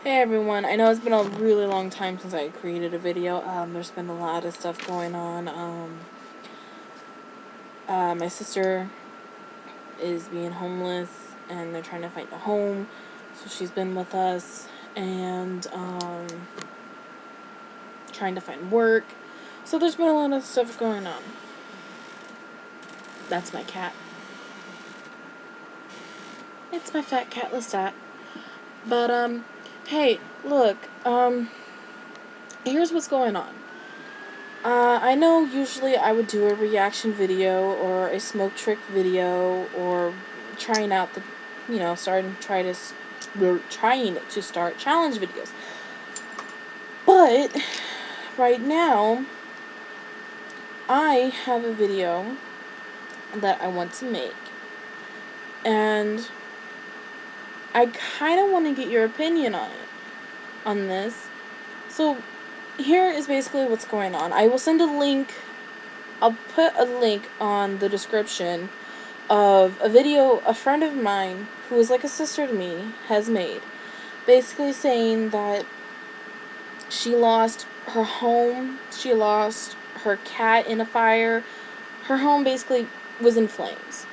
Hey everyone, I know it's been a really long time since I created a video. There's been a lot of stuff going on. My sister is being homeless and they're trying to find a home, so she's been with us and trying to find work. So there's been a lot of stuff going on. That's my cat. It's my fat cat Lestat. But hey, look, here's what's going on. I know usually I would do a reaction video or a smoke trick video or trying out the, trying to start challenge videos. But right now, I have a video that I want to make. And I kind of want to get your opinion on this. So here is basically what's going on. I will send a link. I'll put a link on the description of a video a friend of mine, who is like a sister to me, has made. Basically saying that she lost her home, she lost her cat in a fire. Her home basically was in flames.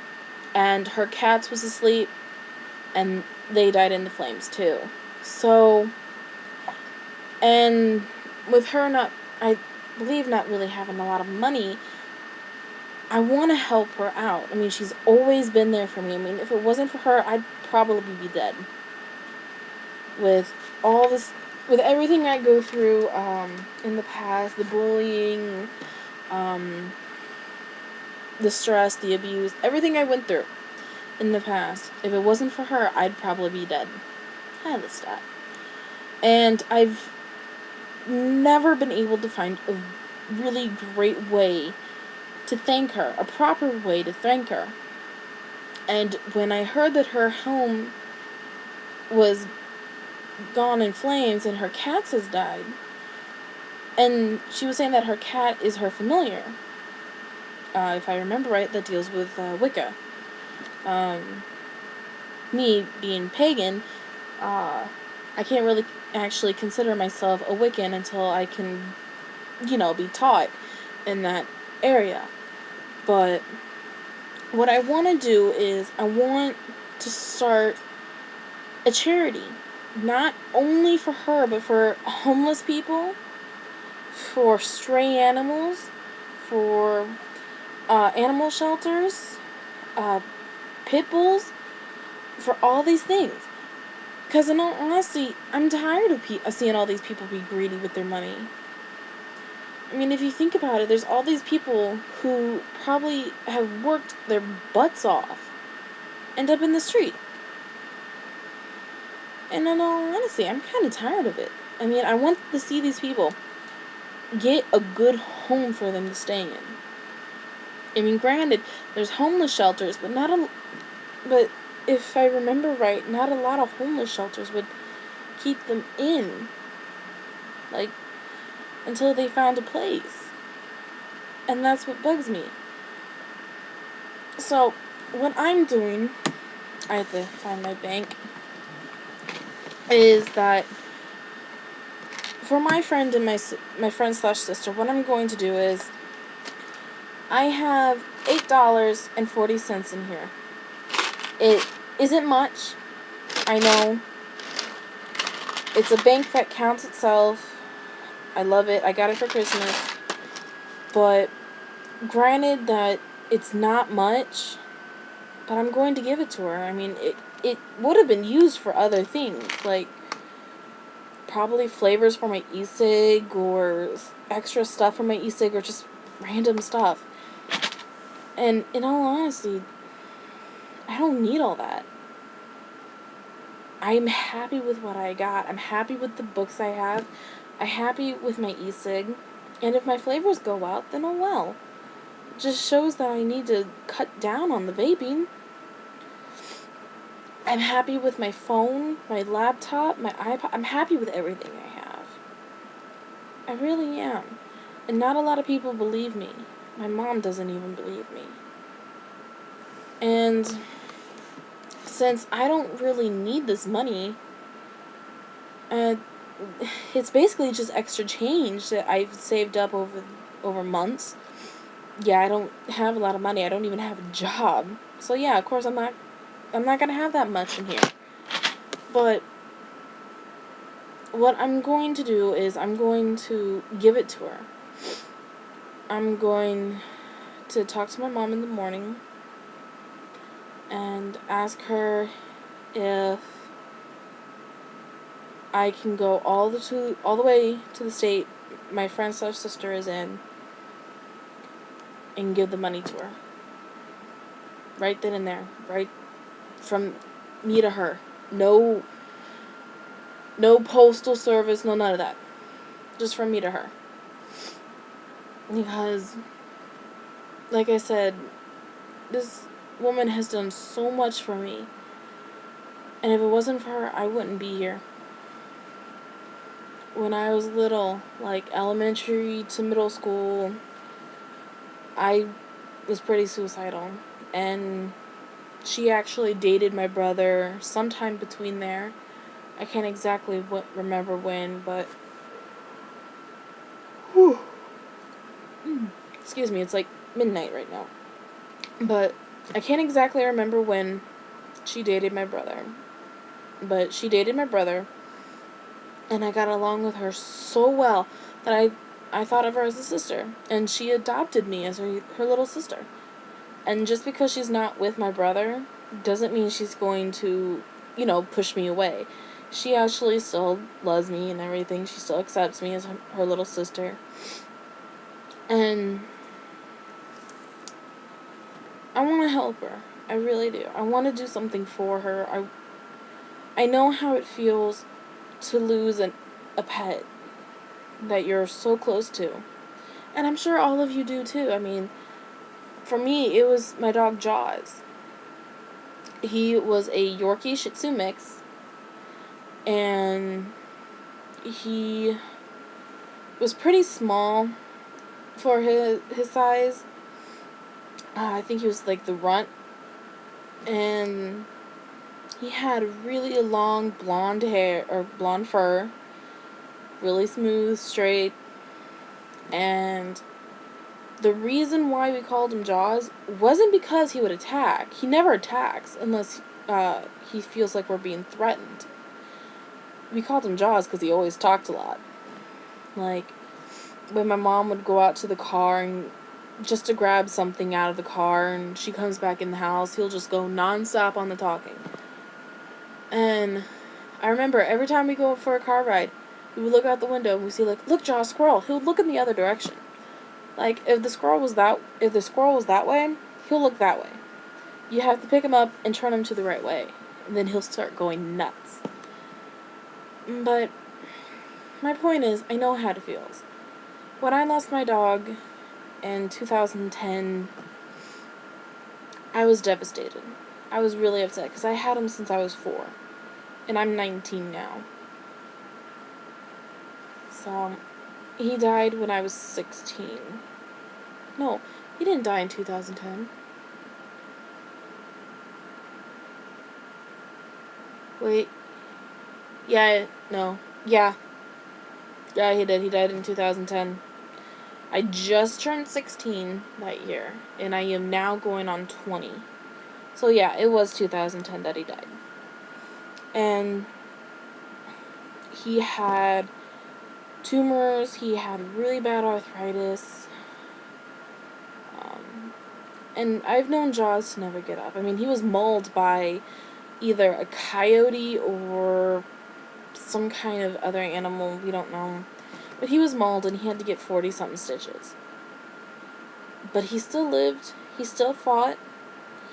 And her cats was asleep, and they died in the flames too. So, and with her I believe not really having a lot of money, I want to help her out. I mean, she's always been there for me. I mean, if it wasn't for her, I'd probably be dead. With all this, with everything I go through in the past, the bullying, the stress, the abuse, everything I went through in the past, if it wasn't for her, I'd probably be dead. Hi, Lestat. And I've never been able to find a really great way to thank her, a proper way to thank her. And when I heard that her home was gone in flames and her cats has died, and she was saying that her cat is her familiar, if I remember right, that deals with Wicca. Me being pagan, I can't really actually consider myself a Wiccan until I can, be taught in that area. But what I want to do is I want to start a charity, not only for her, but for homeless people, for stray animals, for animal shelters, pit bulls, for all these things. Because in all honesty, I'm tired of seeing all these people be greedy with their money. I mean, if you think about it, there's all these people who probably have worked their butts off, end up in the street. And in all honesty, I'm kind of tired of it. I mean, I want to see these people get a good home for them to stay in. I mean, granted, there's homeless shelters, but if I remember right, not a lot of homeless shelters would keep them in, like, until they found a place. And that's what bugs me. So, what I'm doing, I have to find my bank, is that for my friend and my friend/sister, what I'm going to do is I have $8.40 in here. It isn't much, I know. It's a bank that counts itself. I love it. I got it for Christmas. But granted that it's not much, but I'm going to give it to her. I mean, it would have been used for other things, like probably flavors for my e-cig or extra stuff for my e-cig or just random stuff. And in all honesty, I don't need all that. I'm happy with what I got. I'm happy with the books I have. I'm happy with my e-cig. And if my flavors go out, then oh well. It just shows that I need to cut down on the vaping. I'm happy with my phone, my laptop, my iPod. I'm happy with everything I have. I really am. And not a lot of people believe me. My mom doesn't even believe me. And since I don't really need this money, And it's basically just extra change that I've saved up over months. Yeah, I don't have a lot of money. I don't even have a job. So yeah, of course I'm not gonna have that much in here. But what I'm going to do is I'm going to give it to her. I'm going to talk to my mom in the morning and ask her if I can go all the way to the state my friend/sister is in and give the money to her. Right then and there. Right from me to her. No postal service, no none of that. Just from me to her. Because, like I said, this woman has done so much for me. And if it wasn't for her, I wouldn't be here. When I was little, like elementary to middle school, I was pretty suicidal. And she actually dated my brother sometime between there. I can't exactly remember when, but whew, excuse me, it's like midnight right now. But I can't exactly remember when she dated my brother. But she dated my brother, and I got along with her so well that I thought of her as a sister. And she adopted me as her little sister. And just because she's not with my brother doesn't mean she's going to, push me away. She actually still loves me and everything. She still accepts me as her little sister. And I want to help her. I really do. I want to do something for her. I know how it feels to lose a pet that you're so close to. And I'm sure all of you do too. I mean, for me, it was my dog Jaws. He was a Yorkie Shih Tzu mix, and he was pretty small for his size. I think he was like the runt, and he had really long blonde hair or blonde fur, really smooth, straight, and the reason why we called him Jaws wasn't because he would attack. He never attacks unless he feels like we're being threatened. We called him Jaws because he always talked a lot. Like, when my mom would go out to the car and just to grab something out of the car and she comes back in the house, he'll just go nonstop on the talking. And I remember every time we go for a car ride, we would look out the window and we see like, look, Jaws, squirrel. He would look in the other direction. Like, if the squirrel was that way, he'll look that way. You have to pick him up and turn him to the right way, and then he'll start going nuts. But my point is, I know how it feels. When I lost my dog in 2010, I was devastated. I was really upset because I had him since I was 4, and I'm 19 now. So, he died when I was 16. No, he didn't die in 2010. Wait. Yeah, no. Yeah. Yeah, he did. He died in 2010. I just turned 16 that year, and I am now going on 20. So yeah, it was 2010 that he died. And he had tumors, he had really bad arthritis, and I've known Jaws to never get up. I mean, he was mauled by either a coyote or some kind of other animal, we don't know. But he was mauled and he had to get 40-something stitches. But he still lived, he still fought,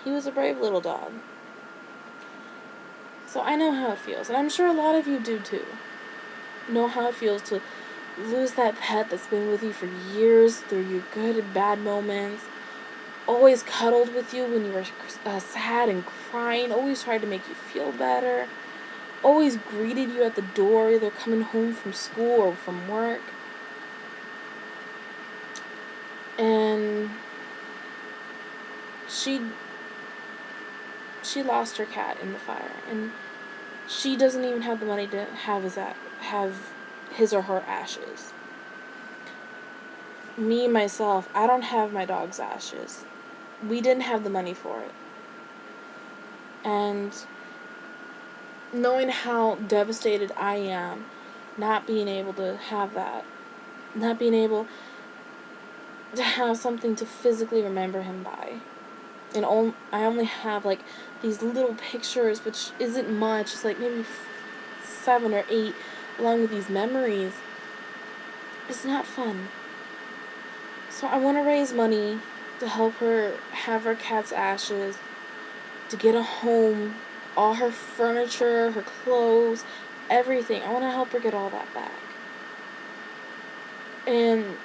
he was a brave little dog. So I know how it feels, and I'm sure a lot of you do too. Know how it feels to lose that pet that's been with you for years, through your good and bad moments, always cuddled with you when you were sad and crying, always tried to make you feel better, always greeted you at the door, either coming home from school or from work. And she lost her cat in the fire, and She doesn't even have the money to have his or her ashes. Me, myself, I don't have my dog's ashes. We didn't have the money for it. And knowing how devastated I am, not being able to have that, not being able to have something to physically remember him by. And I only have, like, these little pictures, which isn't much. It's like maybe 7 or 8, along with these memories. It's not fun. So I want to raise money to help her have her cat's ashes, to get a home, all her furniture, her clothes, everything. I want to help her get all that back. And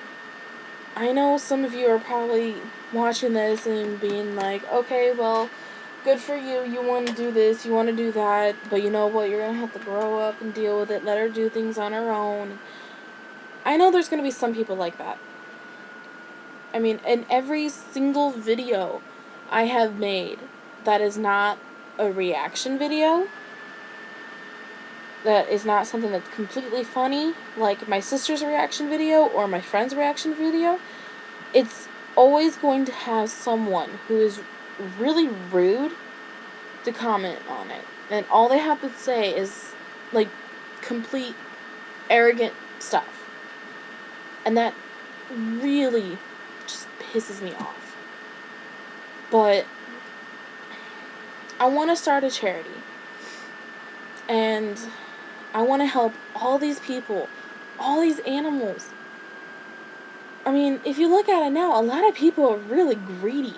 I know some of you are probably watching this and being like, okay, well, good for you. You want to do this, you want to do that, but you know what? You're going to have to grow up and deal with it. Let her do things on her own. I know there's going to be some people like that. I mean, in every single video I have made that is not a reaction video, that is not something that's completely funny, like my sister's reaction video or my friend's reaction video, it's always going to have someone who is really rude to comment on it. And all they have to say is, like, complete arrogant stuff. And that really just pisses me off. But I want to start a charity. And I want to help all these people, all these animals. I mean, if you look at it now, a lot of people are really greedy.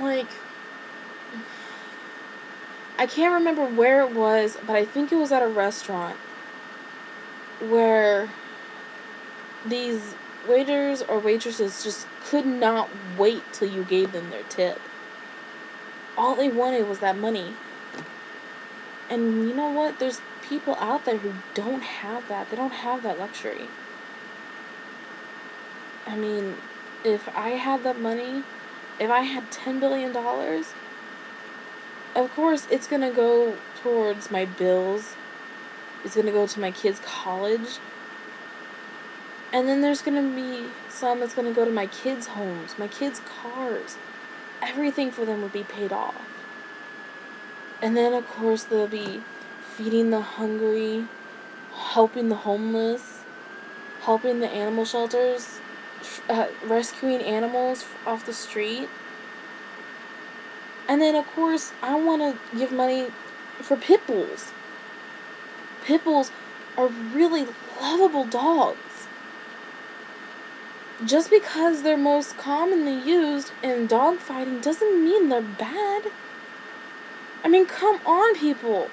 Like, I can't remember where it was, but I think it was at a restaurant where these waiters or waitresses just could not wait till you gave them their tip. All they wanted was that money. And you know what? There's people out there who don't have that. They don't have that luxury. I mean, if I had that money, if I had $10 billion, of course it's going to go towards my bills. It's going to go to my kids' college. And then there's going to be some that's going to go to my kids' homes, my kids' cars. Everything for them would be paid off. And then, of course, they'll be feeding the hungry, helping the homeless, helping the animal shelters, rescuing animals off the street. And then, of course, I want to give money for pit bulls. Pit bulls are really lovable dogs. Just because they're most commonly used in dog fighting doesn't mean they're bad. I mean, come on, people.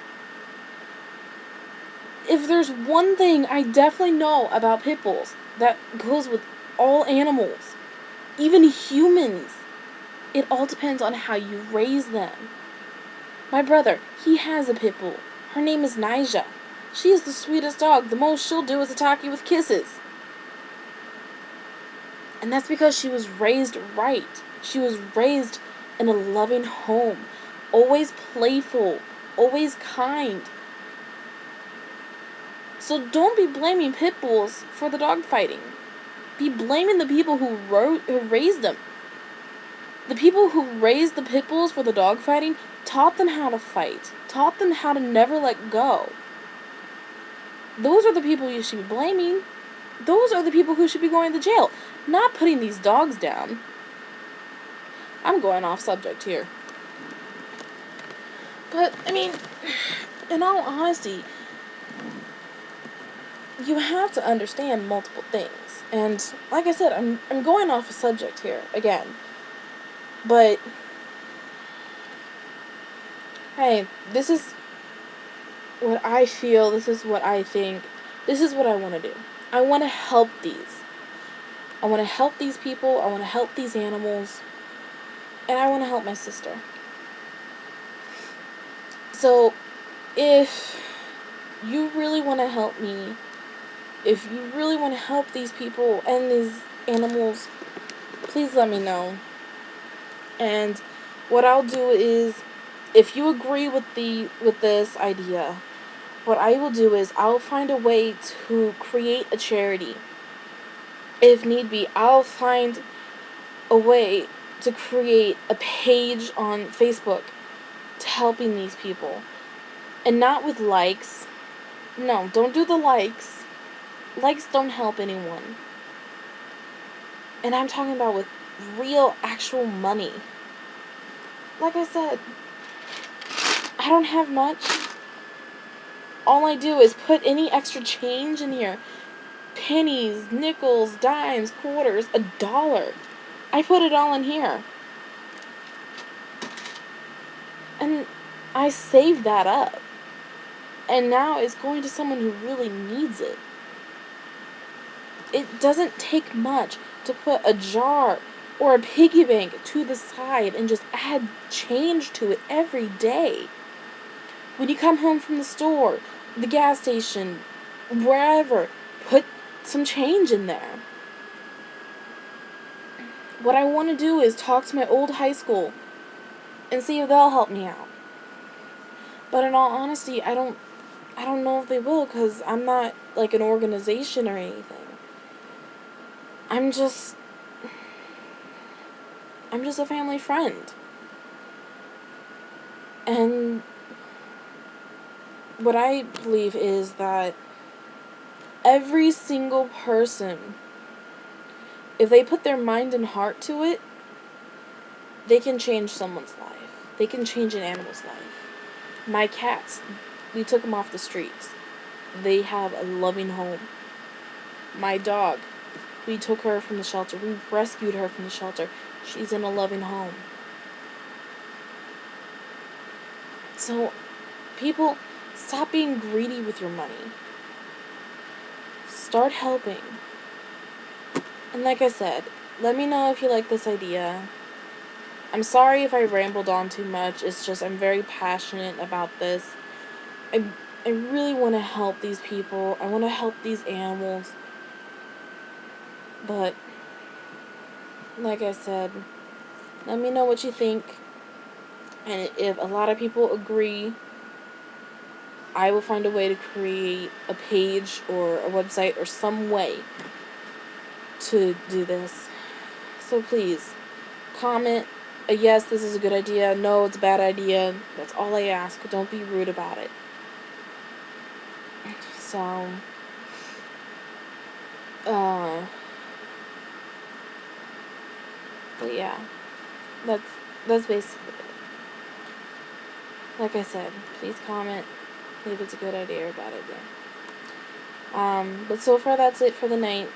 If there's one thing I definitely know about pit bulls that goes with all animals, even humans, it all depends on how you raise them. My brother, he has a pit bull. Her name is Nyjah. She is the sweetest dog. The most she'll do is attack you with kisses. And that's because she was raised right. She was raised in a loving home. Always playful. Always kind. So don't be blaming pit bulls for the dog fighting. Be blaming the people who raised them. The people who raised the pit bulls for the dog fighting taught them how to fight. Taught them how to never let go. Those are the people you should be blaming. Those are the people who should be going to jail. Not putting these dogs down. I'm going off subject here. But, I mean, in all honesty, you have to understand multiple things. And, like I said, I'm going off a subject here, again. But, hey, this is what I feel, this is what I think, this is what I want to do. I want to help these. I want to help these people, I want to help these animals, and I want to help my sister. So, if you really want to help me, if you really want to help these people and these animals, please let me know. And what I'll do is, if you agree with this idea, what I will do is I'll find a way to create a charity. If need be, I'll find a way to create a page on Facebook to helping these people. And not with likes. No, don't do the likes. Likes don't help anyone. And I'm talking about with real, actual money. Like I said, I don't have much. All I do is put any extra change in here. Pennies, nickels, dimes, quarters, $1. I put it all in here. And I save that up. And now it's going to someone who really needs it. It doesn't take much to put a jar or a piggy bank to the side and just add change to it every day. When you come home from the store, the gas station, wherever, put some change in there. What I want to do is talk to my old high school and see if they'll help me out. But in all honesty, I don't know if they will, because I'm not like an organization or anything. I'm just a family friend. And what I believe is that every single person, if they put their mind and heart to it, they can change someone's life. They can change an animal's life. My cats, we took them off the streets. They have a loving home. My dog, we took her from the shelter. We rescued her from the shelter. She's in a loving home. So, people, stop being greedy with your money. Start helping. And like I said, let me know if you like this idea. I'm sorry if I rambled on too much. It's just I'm very passionate about this. I really want to help these people. I want to help these animals. But, like I said, let me know what you think. And if a lot of people agree, I will find a way to create a page or a website or some way to do this. So please, comment a yes, this is a good idea. No, it's a bad idea. That's all I ask. Don't be rude about it. So, but yeah, that's basically it. Like I said, please comment if it's a good idea or a bad idea. But so far that's it for the night.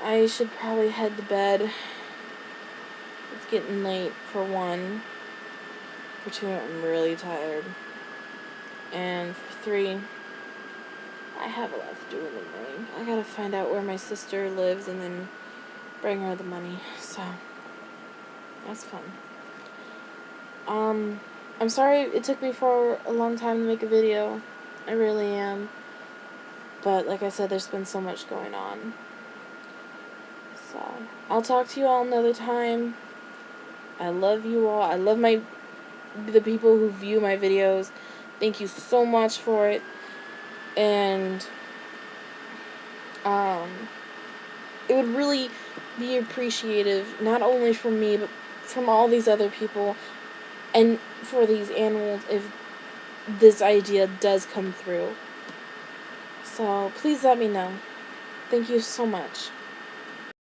I should probably head to bed. It's getting late for one. For two, I'm really tired. And for three, I have a lot to do in the morning. I gotta find out where my sister lives and then bring her the money. So, that's fun. I'm sorry it took me for a long time to make a video. I really am. But like I said, there's been so much going on. So, I'll talk to you all another time. I love you all. I love the people who view my videos. Thank you so much for it. And it would really be appreciative, not only from me, but from all these other people and for these animals, if this idea does come through. So please let me know. Thank you so much.